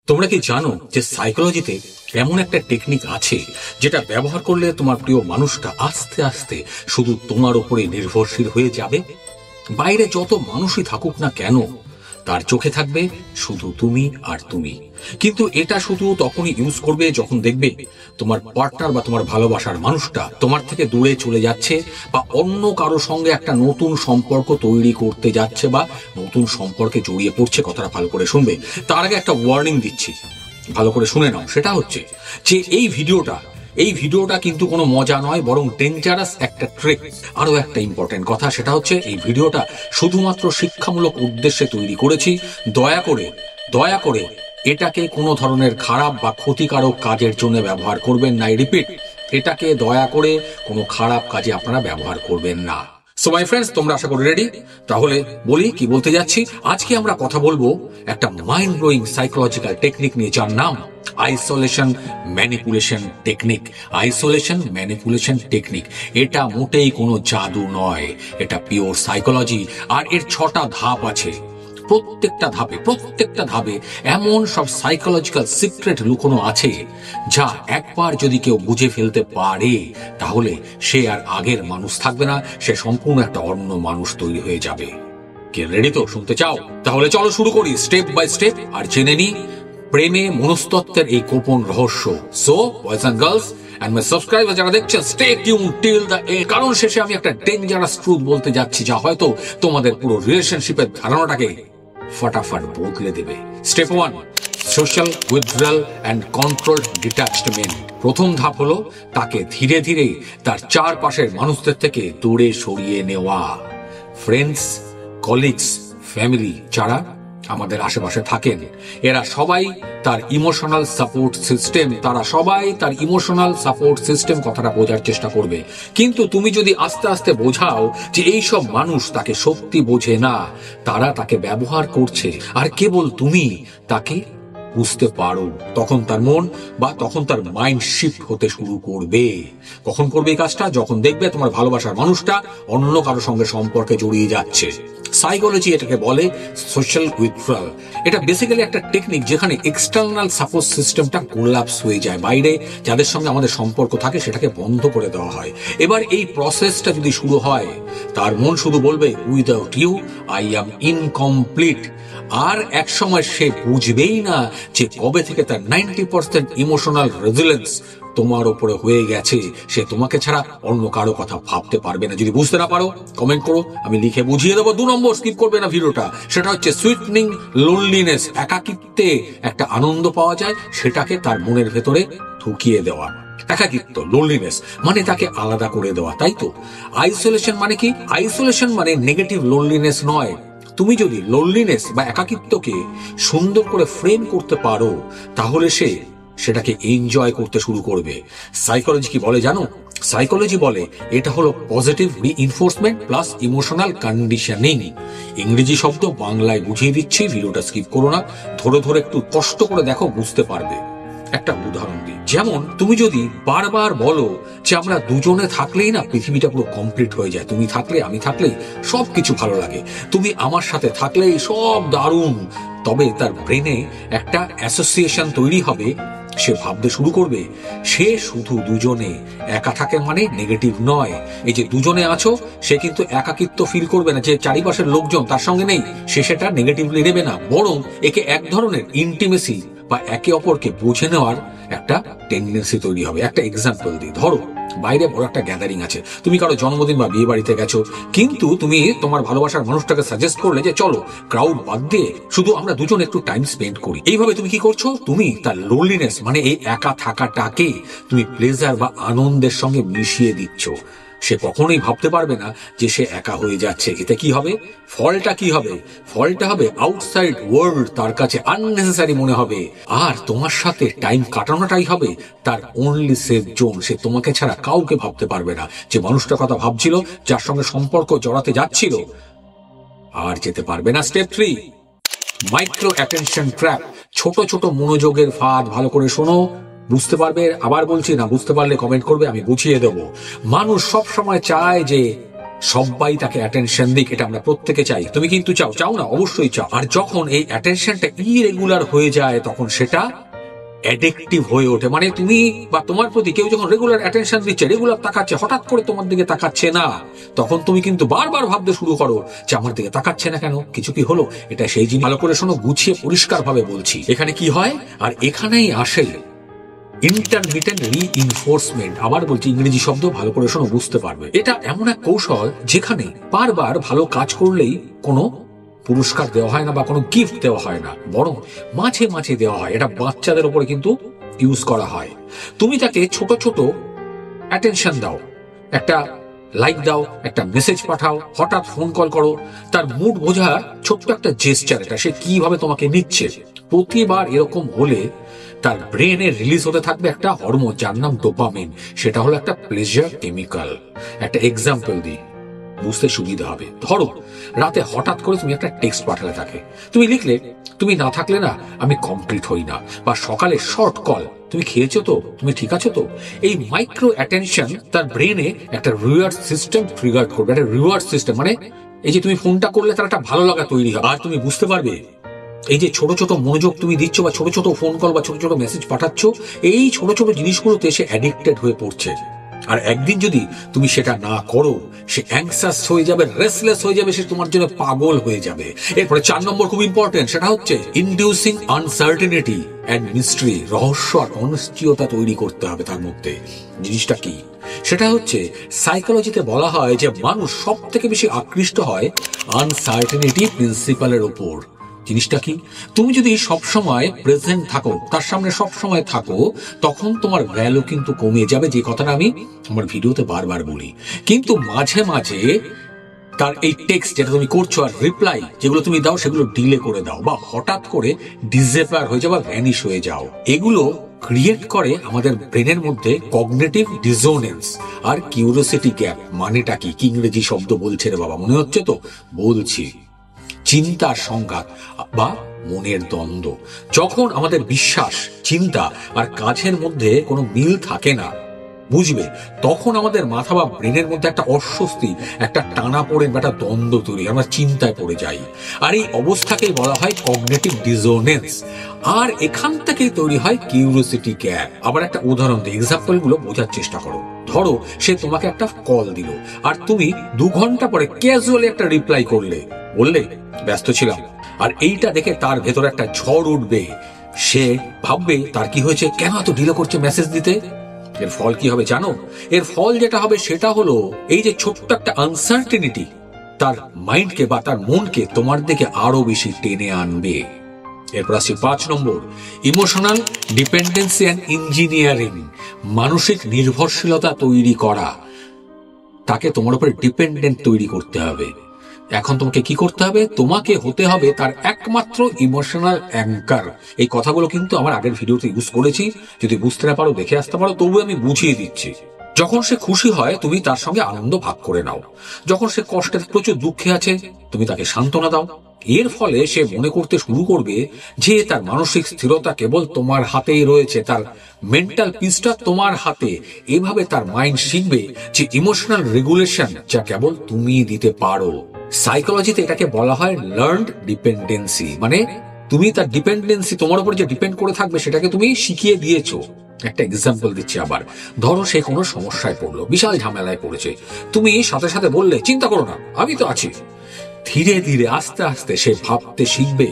তোমরা কি জানো যে সাইকোলজিতে এমন একটা টেকনিক আছে যেটা ব্যবহার করলে তোমার প্রিয় মানুষটা আস্তে আস্তে শুধু তোমার উপরে নির্ভরশীল হয়ে যাবে? বাইরে যত মানুষই থাকুক না কেন, তার চোখে থাকবে শুধু তুমি আর তুমি। কিন্তু এটা শুধু তখনই ইউজ করবে যখন দেখবে তোমার পার্টনার বা তোমার ভালোবাসার মানুষটা তোমার থেকে দূরে চলে যাচ্ছে, বা অন্য কারো সঙ্গে একটা নতুন সম্পর্ক তৈরি করতে যাচ্ছে, বা নতুন সম্পর্কে জড়িয়ে পড়ছে। কথাটা ভালো করে শুনবে। তার আগে একটা ওয়ার্নিং দিচ্ছি, ভালো করে শুনে নাও। সেটা হচ্ছে যে এই ভিডিওটা কিন্তু কোনো মজা নয়, বরং ডেঞ্জারাস একটা ট্রিক। আরো একটা ইম্পর্টেন্ট কথা, সেটা হচ্ছে এই ভিডিওটা শুধুমাত্র শিক্ষামূলক উদ্দেশ্যে তৈরি করেছি। দয়া করে এটাকে কোনো ধরনের খারাপ বা ক্ষতিকারক কাজের জন্য ব্যবহার করবেন না। রিপিট, এটাকে দয়া করে কোনো খারাপ কাজে আপনারা ব্যবহার করবেন না। সো মাই ফ্রেন্ডস, তোমরা আশা করি রেডি? তাহলে বলি কি বলতে যাচ্ছি। আজকে আমরা কথা বলবো একটা মাইন্ড ব্লোয়িং সাইকোলজিক্যাল টেকনিক নিয়ে, যার নাম isolation manipulation technique. Isolation manipulation technique, এটা মোটেই কোনো জাদু নয়, এটা পিওর সাইকোলজি। আর এর 6টা ধাপ আছে। প্রত্যেকটা ধাপে এমন সব সাইকোলজিক্যাল সিক্রেট লুকোনো আছে, যা একবার যদি কেউ বুঝে ফেলতে পারে, তাহলে সে আর আগের মানুষ থাকবে না, সে সম্পূর্ণ একটা অন্য মানুষ তৈরি হয়ে যাবে। কে রেডি তো? শুনতে চাও? তাহলে চলো শুরু করি স্টেপ বাই স্টেপ, আর জেনে নি প্রেমে মনস্তত্ত্বের এই গোপন রহস্য। So boys and girls and my subscribers যারা দেখছেন, stay tuned till the end, কারণ শেষে আমি একটা ডেঞ্জারাস ট্রুথ বলতে যাচ্ছি, যা হয়তো তোমাদের পুরো রিলেশনশিপের ধারণাটাকে ফটাফট বদলে দেবে। Step 1, social withdrawal and controlled detachment. প্রথম ধাপ হলো তাকে ধীরে ধীরে তার চারপাশের মানুষদের থেকে দূরে সরিয়ে নেওয়া। ফ্রেন্ডস, কলিগস, ফ্যামিলি যারা আমাদের আশেপাশে থাকেন, এরা সবাই তার ইমোশনাল সাপোর্ট সিস্টেম। কথাটা বোঝার চেষ্টা করবে। কিন্তু তুমি যদি আস্তে আস্তে বোঝাও যে এই সব মানুষ তাকে সত্যি বোঝে না, তারা তাকে ব্যবহার করছে, আর কেবল তুমি তাকে বুঝতে পারো, তখন তার মন বা তখন তার মাইন্ড শিফট হতে শুরু করবে। কখন করবে এই কাজটা? যখন দেখবে তোমার ভালোবাসার মানুষটা অন্য কারো সঙ্গে সম্পর্কে জড়িয়ে যাচ্ছে। সাইকোলজি এটাকে বলে সোশ্যাল উইথড্রয়াল। এটা বেসিক্যালি একটা টেকনিক যেখানে এক্সটার্নাল সাপোর্ট সিস্টেমটা কোলাপস হয়ে যায়। বাইরে যাদের সঙ্গে আমাদের সম্পর্ক থাকে সেটাকে বন্ধ করে দেওয়া হয়। এবার এই প্রসেসটা যদি শুরু হয়, তার মন শুধু বলবে, without you I am incomplete. আর এক সময় সে বুঝবেই না যে কবে থেকে তার 90% ইমোশনাল রেজিলেন্স তোমার উপরে হয়ে গেছে। সে তোমাকে ছাড়া অন্য কারো কথা ভাবতে পারবে না। যদি বুঝতে না পারো কমেন্ট করো, আমি লিখে বুঝিয়ে দেবো। 2 নম্বর, স্কিপ করবে না ভিডিওটা, সেটা হচ্ছে সুইটনিং লোনলিনেস। একাকিত্বে একটা আনন্দ পাওয়া যায়, সেটাকে তার মনের ভেতরে ঢুকিয়ে দেওয়া। একাকিত্ব, লোনলিনেস মানে তাকে আলাদা করে দেওয়া, তাই তো? আইসোলেশন মানে কি? আইসোলেশন মানে নেগেটিভ লোনলিনেস নয়। তুমি যদি লোনলিনেস বা একাকিত্বকে সুন্দর করে ফ্রেম করতে পারো, তাহলে সে সেটাকে এনজয় করতে শুরু করবে। সাইকোলজি কি বলে জানো? সাইকোলজি বলে এটা হলো positive reinforcement plus emotional conditioning. ইংরেজি শব্দ বাংলায় বুঝিয়ে দিচ্ছি, ভিডিওটা স্কিপ করো না, ধরে একটু কষ্ট করে দেখো, বুঝতে পারবে। একটা উদাহরণ দিই, যেমন তুমি যদি বারবার বলো যে আমরা দুজনে থাকলেই না পৃথিবীটা পুরো কমপ্লিট হয়ে যায়, তুমি থাকলে আমি থাকলেই সবকিছু ভালো লাগে, তুমি আমার সাথে থাকলেই সব দারুণ, তবে তার ব্রেনে একটা অ্যাসোসিয়েশন তৈরি হবে। সে ভাবতে শুরু করবে সে শুধু দুজনে একা থাকে, মানে নেগেটিভ নয়। এই যে দুজনে আছো, সে কিন্তু একাকিত্ব ফিল করবে না যে চারিপাশের লোকজন তার সঙ্গে নেই, সে সেটা নেগেটিভলি নেবে না, বরং একে এক ধরনের ইন্টিমেসি বা একে অপরকে বুঝে নেওয়ার একটা টেন্ডেন্সি তৈরি হবে। একটা এক্সাম্পল দিই, ধরো বাইরে বড় একটা গ্যাদারিং আছে, তুমি কারো জন্মদিন বা বিয়ে বাড়িতে গেছো, কিন্তু তুমি তোমার ভালোবাসার মানুষটাকে সাজেস্ট করলে যে চলো ক্রাউড বাদ দিয়ে শুধু আমরা দুজন একটু টাইম স্পেন্ড করি। এইভাবে তুমি কি করছো? তুমি তার লোনলিনেস মানে এই একা থাকাটাকে তুমি প্লেজার বা আনন্দের সঙ্গে মিশিয়ে দিচ্ছ। সে কখনোই ভাবতে পারবে না যে সে একা হয়ে যাচ্ছে। এতে কি হবে? ফলটা হবে আউটসাইড ওয়ার্ল্ড তার কাছে আননেসেসারি মনে হবে, আর তোমার সাথে টাইম কাটানোটাই হবে তার অনলি সেফ জোন। সে তোমাকে ছাড়া কাউকে ভাবতে পারবে না। যে মানুষটার কথা ভাবছিল, যার সঙ্গে সম্পর্ক জড়াতে যাচ্ছিল, আর যেতে পারবে না। Step 3, micro attention trap. ছোট মনোযোগের ফাঁদ। ভালো করে শোনো, বুঝতে পারবে। আবার বলছি, না বুঝতে পারলে কমেন্ট করবে, আমি বুঝিয়ে দেবো। মানুষ সব সময় চায় যে সবাই তাকে অ্যাটেনশন দিক, এটা আমরা প্রত্যেকে চাই। তুমি কিন্তু চাও না? অবশ্যই চাও। আর যখন এই অ্যাটেনশনটা ইরেগুলার হয়ে যায় তখন সেটা অ্যাডিকটিভ হয়ে ওঠে। মানে তুমি বা তোমার প্রতি কেউ যখন রেগুলার অ্যাটেনশন দিচ্ছে, রেগুলার তাকাচ্ছে, হঠাৎ করে তোমার দিকে তাকাচ্ছে না, তখন তুমি কিন্তু বারবার ভাবতে শুরু করো যে আমার দিকে তাকাচ্ছে না কেন, কিছু কি হলো? এটা সেই জিনিস। ভালো করে শোনো, গুছিয়ে পরিষ্কার ভাবে বলছি। এখানে কি হয়, আর এখানেই আসে ইন্টারমিটেন্ট রিইনফোর্সমেন্ট। আবার বলছি, ইংরেজি শব্দ, ভালো করে শোনো, বুঝতে পারবে। এটা এমন এক কৌশল যেখানে বারবার ভালো কাজ করলেই কোনো পুরস্কার দেওয়া হয় না বা কোনো গিফট দেওয়া হয় না, বরং মাঝে মাঝে দেওয়া হয়। এটা বাচ্চাদের উপরে কিন্তু ইউজ করা হয়। তুমি তাকে ছোট ছোট অ্যাটেনশন দাও, একটা লাইক দাও, একটা মেসেজ পাঠাও, হঠাৎ ফোন কল করো, তার মুড বোঝার ছোট্ট একটা জেস্টার, এটা সে কিভাবে তোমাকে নিচ্ছে। প্রতিবার এরকম হলে তার ব্রেনে রিলিজ হতে থাকবে একটা হরমোন, যার নাম ডোপামিন। সেটা হলো একটা প্লেজার কেমিক্যাল। একটা এক্সাম্পল দিই, বুঝতে সুবিধা হবে। ধরো রাতে হঠাৎ করে তুমি একটা টেক্সট পাঠালে তাকে, তুমি লিখলে, তুমি না থাকলে না আমি কমপ্লিট হই না, বা সকালে শর্ট কল, তুমি খেয়েছো তো, তুমি ঠিক আছো তো। এই মাইক্রো অ্যাটেনশন তার ব্রেনে একটা রিওয়ার্ড সিস্টেম ট্রিগার করবে। একটা রিওয়ার্ড সিস্টেম মানে এই যে তুমি ফোনটা করলে তার একটা ভালো লাগা তৈরি হবে। আর তুমি বুঝতে পারবে এই যে ছোট ছোট মনোযোগ তুমি দিচ্ছ, বা ছোট ছোট ফোন কল বা ছোট ছোট মেসেজ পাঠাচ্ছ, এই ছোট ছোট জিনিসগুলোতে সে অ্যাডিক্টেড হয়ে পড়ছে। আর একদিন যদি তুমি সেটা না করো, সে অ্যাংসাস হয়ে যাবে, রেসলেস হয়ে যাবে, সে তোমার জন্য পাগল হয়ে যাবে। এরপরে 4 নম্বর খুব ইম্পর্টেন্ট, সেটা হচ্ছে ইনডিউসিং আনসার্টেনিটি অ্যান্ড মিস্ট্রি। রহস্য আর অনিশ্চয়তা তৈরি করতে হবে তার মধ্যে। জিনিসটা কি? সেটা হচ্ছে সাইকোলজিতে বলা হয় যে মানুষ সব থেকে বেশি আকৃষ্ট হয় আনসার্টেনিটি প্রিন্সিপালের উপর। জিনিসটা কি? তুমি যদি সবসময় প্রেজেন্ট থাকো, তার সামনে সবসময় থাকো, তখন তোমার ভ্যালু কিন্তু কমে যাবে, যে কথাটা আমি আমার ভিডিওতে বারবার বলি। কিন্তু মাঝে মাঝে তার এই টেক্সট যেটা তুমি করছো আর রিপ্লাই যেগুলো তুমি দাও, সেগুলো ডিলে করে দাও, বা হঠাৎ করে ডিসঅ্যাপিয়ার হয়ে যাও বা ভ্যানিশ হয়ে যাও। এগুলো ক্রিয়েট করে আমাদের ব্রেনের মধ্যে কগনিটিভ ডিসোনেন্স আর কিউরিওসিটি গ্যাপ। মানেটা কি? কি ইংরেজি শব্দ বলছে রে বাবা, মনে হচ্ছে তো? বলছি, চিন্তার সংঘাত বা মনের দ্বন্দ্ব। যখন আমাদের বিশ্বাস, চিন্তা আর কাজের মধ্যে কোনো মিল থাকে না, বুঝবে, তখন আমাদের মাথা বা ব্রেনের মধ্যে একটা অস্বস্তি, একটা টানা পড়ে, একটা দ্বন্দ্ব তৈরি, আমরা চিন্তায় পড়ে যাই। আর এই অবস্থাকেই বলা হয় কগনিটিভ ডিসোনেন্স। আর এখান থেকেই তৈরি হয় কিউরিওসিটি গ্যাপ। আবার একটা উদাহরণ দিই, এক্সাম্পল গুলো বোঝার চেষ্টা করো। ধরো সে তোমাকে একটা কল দিল, আর তুমি 2 ঘন্টা পরে ক্যাজুয়ালি একটা রিপ্লাই করলে, বললে ব্যস্ত ছিলাম। আর এইটা দেখে তার ভেতরে একটা ঝড় উঠবে। সে ভাববে তার কি হয়েছে, কেন এত ডিলে করছে মেসেজ দিতে। এর ফল কি হবে জানো? এর ফল যেটা হবে সেটা হলো এই যে ছোট্ট একটা আনসার্টেনিটি তার মাইন্ডকে বা তার মনকে তোমার দিকে আরো বেশি টেনে আনবে। এরপর আসছি 5 নম্বর, ইমোশনাল ডিপেন্ডেন্সি অ্যান্ড ইঞ্জিনিয়ারিং। মানসিক নির্ভরশীলতা তৈরি করা। তাকে তোমার উপরে ডিপেন্ডেন্ট তৈরি করতে হবে। এখন তোমাকে কি করতে হবে? তোমাকে হতে হবে তার একমাত্র ইমোশনাল অ্যাঙ্কার। এই কথাগুলো কিন্তু আমার আগের ভিডিওতে ইউজ করেছি, যদি বুঝতে না পারো দেখে আসতে পারো, তবু আমি বুঝিয়ে দিচ্ছি। যখন সে খুশি হয় তুমি তার সঙ্গে আনন্দ ভাগ করে নাও। যখন সে কষ্টে, প্রচুর দুঃখে আছে, তুমি তাকে সান্ত্বনা দাও। এর ফলে সে মনে করতে শুরু করবে যে তার মানসিক স্থিরতা কেবল তোমার হাতেই রয়েছে, তার মেন্টাল পিসটা তোমার হাতে। এভাবে তার মাইন্ড শিখবে যে ইমোশনাল রেগুলেশন যা কেবল তুমি দিতে পারো। সাইকোলজিতে এটাকে বলা হয় লার্নড ডিপেন্ডেন্সি। মানে তুমি তার ডিপেন্ডেন্সি, তোমার উপর যে ডিপেন্ড করে থাকবে, সেটাকে তুমি শিখিয়ে দিয়েছো। একটা এক্সাম্পল দিচ্ছি আবার। ধরো সে কোনো সমস্যায় পড়লো, বিশাল ঝামেলায় পড়েছে, তুমি সাথে সাথে বললে চিন্তা করো না, আমি তো আছি। ধীরে ধীরে আস্তে আস্তে সে ভাবতে শিখবে,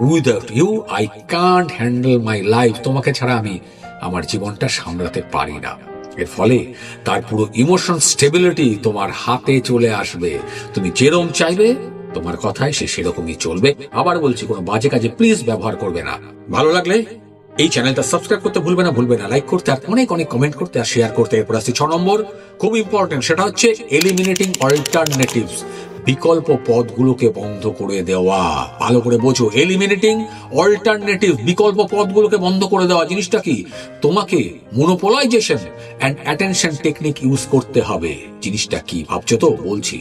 without you I can't handle my life. তোমাকে ছাড়া আমি আমার জীবনটা সামলাতে পারি না। এর ফলে তার পুরো ইমোশন স্টেবিলিটি তোমার হাতে চলে আসবে। তুমি যেরকম চাইবে তোমার কথায় সে সেরকমই চলবে। আবার বলছি, কোনো বাজে কাজে প্লিজ ব্যবহার করবে না। ভালো লাগলে এই চ্যানেলটা সাবস্ক্রাইব করতে ভুলবে না, লাইক করতে, আর অনেক অনেক কমেন্ট করতে আর শেয়ার করতে। এরপর আসছি 6 নম্বর, খুব ইম্পর্টেন্ট, সেটা হচ্ছে এলিমিনেটিং অল্টারনেটিভস। বিকল্প পথগুলোকে বন্ধ করে দেওয়া। ভালো করে বোঝো, এলিমিনেটিং অল্টারনেটিভ, বিকল্প পথগুলোকে বন্ধ করে দেওয়া। জিনিসটা কি? তোমাকে মনোপোলাইজেশন এন্ড অ্যাটেনশন টেকনিক ইউজ করতে হবে। জিনিসটা কি ভাবছো তো? বলছি,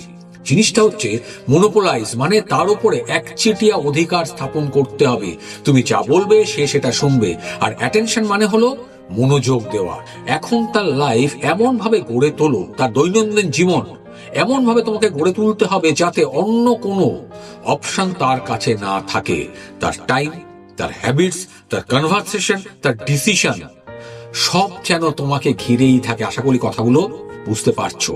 জিনিসটা হচ্ছে মনোপোলাইজ, মানে তার উপরে একচেটিয়া অধিকার স্থাপন করতে হবে। তুমি যা বলবে সে সেটা শুনবে। আর অ্যাটেনশন মানে হলো মনোযোগ দেওয়া। এখন তার লাইফ এমন ভাবে গড়ে তোলো, তার দৈনন্দিন জীবন এমন ভাবে তোমাকে গড়ে তুলতে হবে যাতে অন্য কোনো অপশন তার কাছে না থাকে। তার টাইম, তার হ্যাবিটস, তার কনভারসেশন, তার ডিসিশন সব যেন তোমাকে ঘিরেই থাকে। আশা করি কথাগুলো বুঝতে পারছো।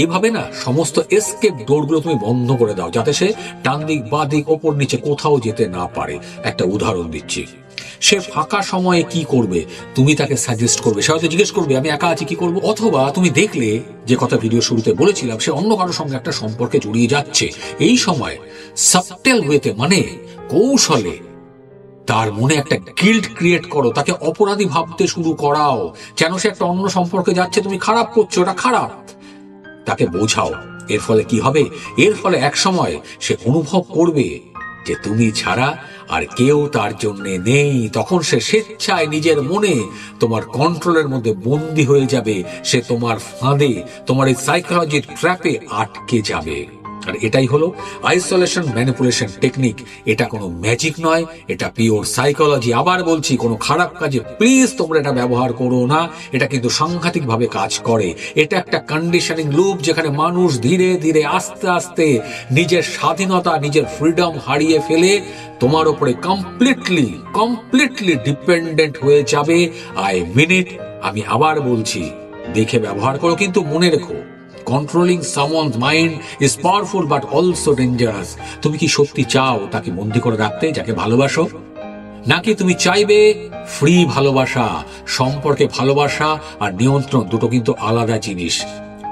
এভাবে না সমস্ত এসকেপ ডোরগুলো তুমি বন্ধ করে দাও, যাতে সে ডান দিক, বাঁ দিক, ওপর নিচে কোথাও যেতে না পারে। একটা উদাহরণ দিচ্ছি, সে ফাঁকা সময়ে কি করবে তুমি তাকে সাজেস্ট করবে। সে হয়তো জিজ্ঞেস করবে আমি একা আছি কি করবো, অথবা তুমি দেখলে যে কথা ভিডিও শুরুতে বলেছিলাম, সে অন্য কারোর সঙ্গে একটা সম্পর্কে জড়িয়ে যাচ্ছে। এই সময় সাবটেল ওয়েতে মানে কৌশলে তার মনে একটা গিল্ট ক্রিয়েট করো, তাকে অপরাধী ভাবতে শুরু করাও, যেন সে একটা অন্য সম্পর্কে যাচ্ছে, তুমি খারাপ করছো, ওটা খারাপ। তাকে বোঝাও। এর ফলে কি হবে? এর ফলে এক সময় সে অনুভব করবে যে তুমি ছাড়া আর কেউ তার জন্য নেই। তখন সে স্বেচ্ছায় নিজের মনে তোমার কন্ট্রোলের মধ্যে বন্দী হয়ে যাবে। সে তোমার ফাঁদে, তোমার এই সাইকোলজির ট্র্যাপে আটকে যাবে। আর এটাই হলো আইসোলেশন ম্যানিপুলেশন টেকনিক। এটা কোনো ম্যাজিক নয়, এটা পিওর সাইকোলজি। আবার বলছি, কোনো খারাপ কাজে প্লিজ তোমরা এটা ব্যবহার করো না। এটা কিন্তু সাংঘাতিক ভাবে কাজ করে। এটা একটা কন্ডিশনিং লুপ, যেখানে মানুষ ধীরে ধীরে আস্তে আস্তে নিজের স্বাধীনতা, নিজের ফ্রিডম হারিয়ে ফেলে তোমার উপরে কমপ্লিটলি ডিপেন্ডেন্ট হয়ে যাবে। আই মিন ইট। আমি আবার বলছি, দেখে ব্যবহার করো, কিন্তু মনে রেখো, controlling someone's mind is powerful but also dangerous. তুমি কি সত্যি চাও তাকে বন্দী করে রাখতে, যাকে ভালোবাসো? নাকি তুমি চাইবে ফ্রি ভালোবাসা? সম্পর্কে ভালোবাসা আর নিয়ন্ত্রণ দুটো কিন্তু আলাদা জিনিস।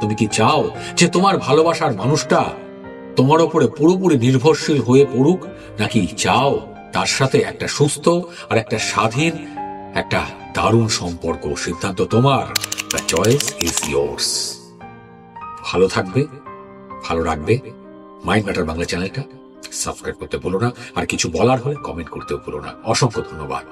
তুমি কি চাও যে তোমার ভালোবাসার মানুষটা তোমার উপরে পুরোপুরি নির্ভরশীল হয়ে পড়ুক, নাকি চাও তার সাথে একটা সুস্থ আর একটা স্বাধীন, একটা দারুণ সম্পর্ক? সিদ্ধান্ত তোমার। The choice is yours. ভালো থাকবে, ভালো রাখবে। মাইন্ড ম্যাটার বাংলা চ্যানেলটা সাবস্ক্রাইব করতে ভুলো না। আর কিছু বলার হলে কমেন্ট করতেও ভুলো না। অসংখ্য ধন্যবাদ।